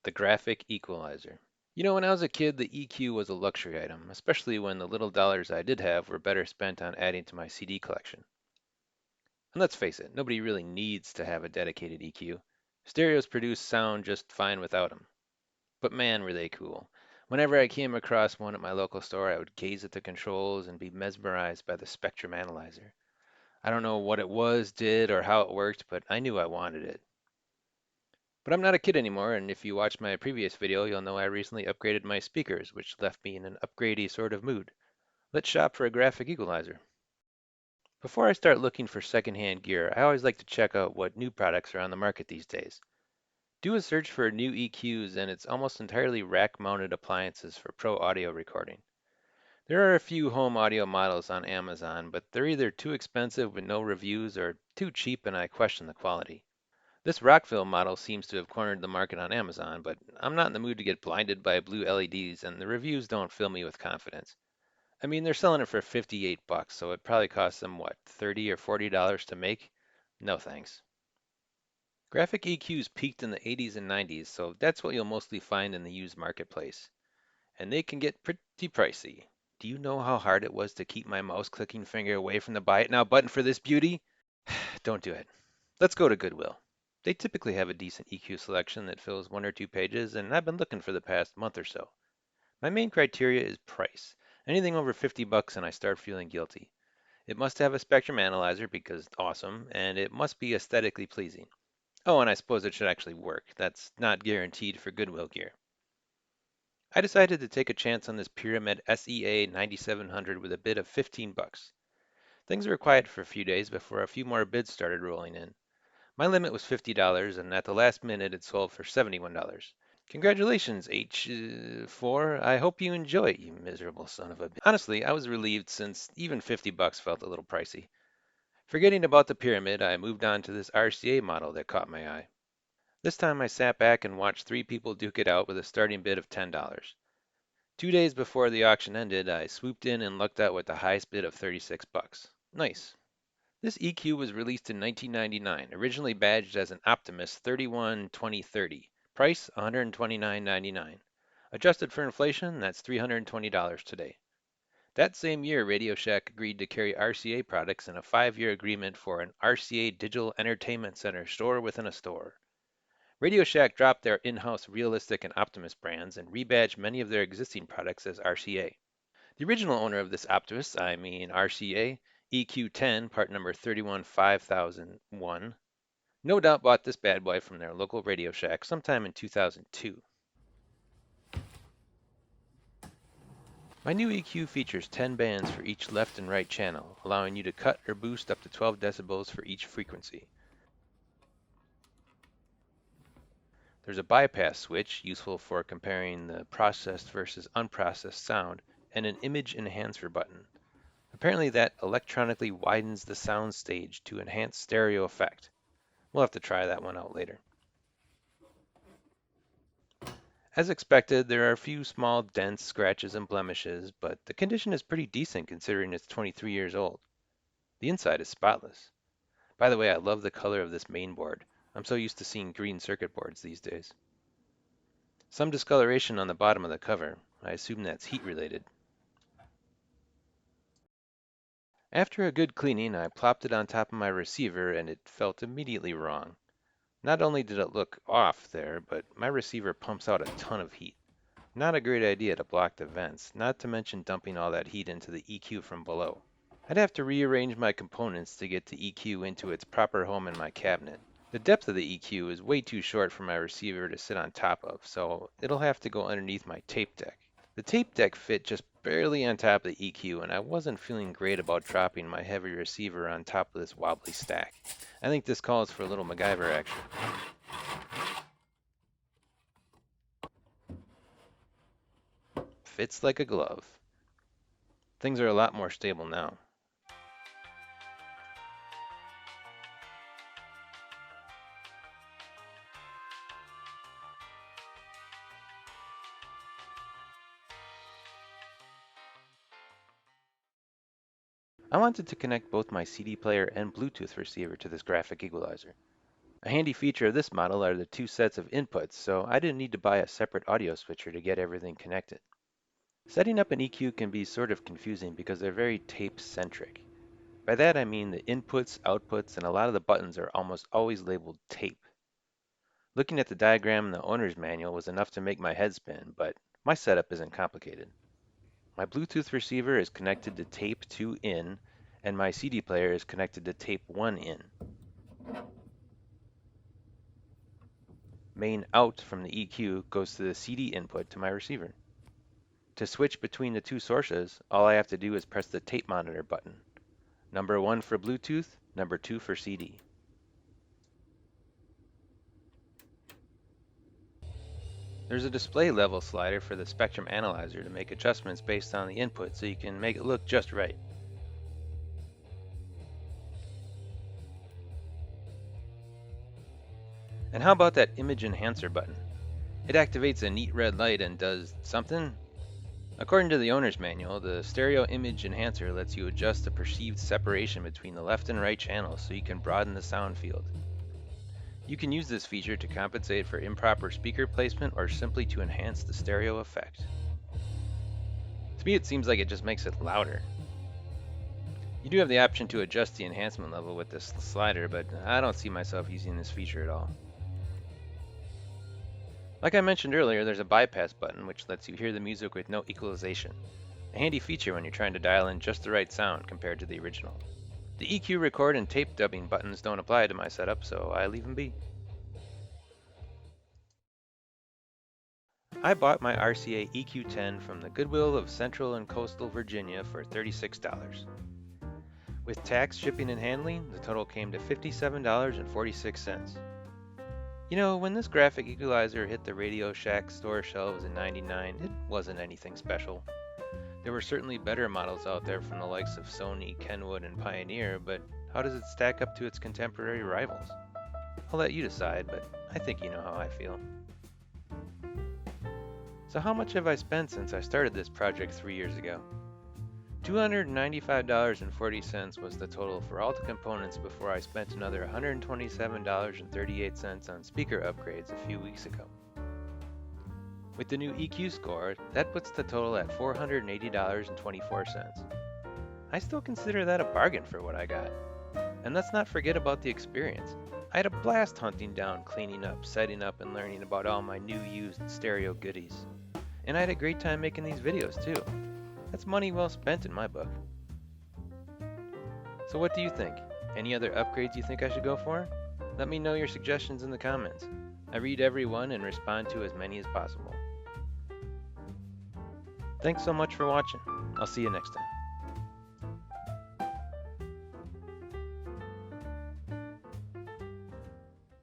The graphic equalizer. You know, when I was a kid, the EQ was a luxury item, especially when the little dollars I did have were better spent on adding to my CD collection. And let's face it, nobody really needs to have a dedicated EQ. Stereos produce sound just fine without them. But man, were they cool. Whenever I came across one at my local store, I would gaze at the controls and be mesmerized by the spectrum analyzer. I don't know what it was, did, or how it worked, but I knew I wanted it. But I'm not a kid anymore, and if you watched my previous video, you'll know I recently upgraded my speakers, which left me in an upgradey sort of mood. Let's shop for a graphic equalizer. Before I start looking for secondhand gear, I always like to check out what new products are on the market these days. Do a search for new EQs, and it's almost entirely rack-mounted appliances for pro audio recording. There are a few home audio models on Amazon, but they're either too expensive with no reviews or too cheap and I question the quality. This Rockville model seems to have cornered the market on Amazon, but I'm not in the mood to get blinded by blue LEDs, and the reviews don't fill me with confidence. I mean, they're selling it for 58 bucks, so it probably costs them what, 30 or $40 to make? No thanks. Graphic EQs peaked in the 80s and 90s, so that's what you'll mostly find in the used marketplace. And they can get pretty pricey. Do you know how hard it was to keep my mouse clicking finger away from the buy it now button for this beauty? Don't do it. Let's go to Goodwill. They typically have a decent EQ selection that fills one or two pages, and I've been looking for the past month or so. My main criteria is price. Anything over 50 bucks and I start feeling guilty. It must have a spectrum analyzer because awesome, and it must be aesthetically pleasing. Oh, and I suppose it should actually work. That's not guaranteed for Goodwill gear. I decided to take a chance on this Pyramid SEA 9700 with a bid of 15 bucks. Things were quiet for a few days before a few more bids started rolling in. My limit was $50, and at the last minute it sold for $71. Congratulations, H4. I hope you enjoy it, you miserable son of a bitch. Honestly, I was relieved since even 50 bucks felt a little pricey. Forgetting about the Pyramid, I moved on to this RCA model that caught my eye. This time I sat back and watched three people duke it out with a starting bid of $10. 2 days before the auction ended, I swooped in and lucked out with the highest bid of 36 bucks. Nice. This EQ was released in 1999, originally badged as an Optimus 312030. Price $129.99. Adjusted for inflation, that's $320 today. That same year, Radio Shack agreed to carry RCA products in a 5-year agreement for an RCA Digital Entertainment Center store within a store. Radio Shack dropped their in-house Realistic and Optimus brands and rebadged many of their existing products as RCA. The original owner of this Optimus, I mean RCA EQ-10, part number 315001, no doubt bought this bad boy from their local Radio Shack sometime in 2002. My new EQ features 10 bands for each left and right channel, allowing you to cut or boost up to 12 decibels for each frequency. There's a bypass switch, useful for comparing the processed versus unprocessed sound, and an image enhancer button. Apparently that electronically widens the sound stage to enhance stereo effect. We'll have to try that one out later. As expected, there are a few small dents, scratches, and blemishes, but the condition is pretty decent considering it's 23 years old. The inside is spotless. By the way, I love the color of this main board. I'm so used to seeing green circuit boards these days. Some discoloration on the bottom of the cover. I assume that's heat related. After a good cleaning, I plopped it on top of my receiver and it felt immediately wrong. Not only did it look off there, but my receiver pumps out a ton of heat. Not a great idea to block the vents, not to mention dumping all that heat into the EQ from below. I'd have to rearrange my components to get the EQ into its proper home in my cabinet. The depth of the EQ is way too short for my receiver to sit on top of, so it'll have to go underneath my tape deck. The tape deck fit just barely on top of the EQ, and I wasn't feeling great about dropping my heavy receiver on top of this wobbly stack. I think this calls for a little MacGyver action. Fits like a glove. Things are a lot more stable now. I wanted to connect both my CD player and Bluetooth receiver to this graphic equalizer. A handy feature of this model are the two sets of inputs, so I didn't need to buy a separate audio switcher to get everything connected. Setting up an EQ can be sort of confusing because they're very tape-centric. By that I mean the inputs, outputs, and a lot of the buttons are almost always labeled tape. Looking at the diagram in the owner's manual was enough to make my head spin, but my setup isn't complicated. My Bluetooth receiver is connected to tape 2 in, and my CD player is connected to tape 1 in. Main out from the EQ goes to the CD input to my receiver. To switch between the two sources, all I have to do is press the tape monitor button. Number 1 for Bluetooth, number 2 for CD. There's a display level slider for the spectrum analyzer to make adjustments based on the input so you can make it look just right. And how about that image enhancer button? It activates a neat red light and does something. According to the owner's manual, the stereo image enhancer lets you adjust the perceived separation between the left and right channels so you can broaden the sound field. You can use this feature to compensate for improper speaker placement or simply to enhance the stereo effect. To me, it seems like it just makes it louder. You do have the option to adjust the enhancement level with this slider, but I don't see myself using this feature at all. Like I mentioned earlier, there's a bypass button which lets you hear the music with no equalization. A handy feature when you're trying to dial in just the right sound compared to the original. The EQ record and tape dubbing buttons don't apply to my setup, so I leave them be. I bought my RCA EQ-10 from the Goodwill of Central and Coastal Virginia for $36. With tax, shipping, and handling, the total came to $57.46. You know, when this graphic equalizer hit the Radio Shack store shelves in '99, it wasn't anything special. There were certainly better models out there from the likes of Sony, Kenwood, and Pioneer, but how does it stack up to its contemporary rivals? I'll let you decide, but I think you know how I feel. So how much have I spent since I started this project 3 years ago? $295.40 was the total for all the components before I spent another $127.38 on speaker upgrades a few weeks ago. With the new EQ score, that puts the total at $480.24. I still consider that a bargain for what I got. And let's not forget about the experience. I had a blast hunting down, cleaning up, setting up, and learning about all my new used stereo goodies. And I had a great time making these videos too. That's money well spent in my book. So what do you think? Any other upgrades you think I should go for? Let me know your suggestions in the comments. I read every one and respond to as many as possible. Thanks so much for watching. I'll see you next time.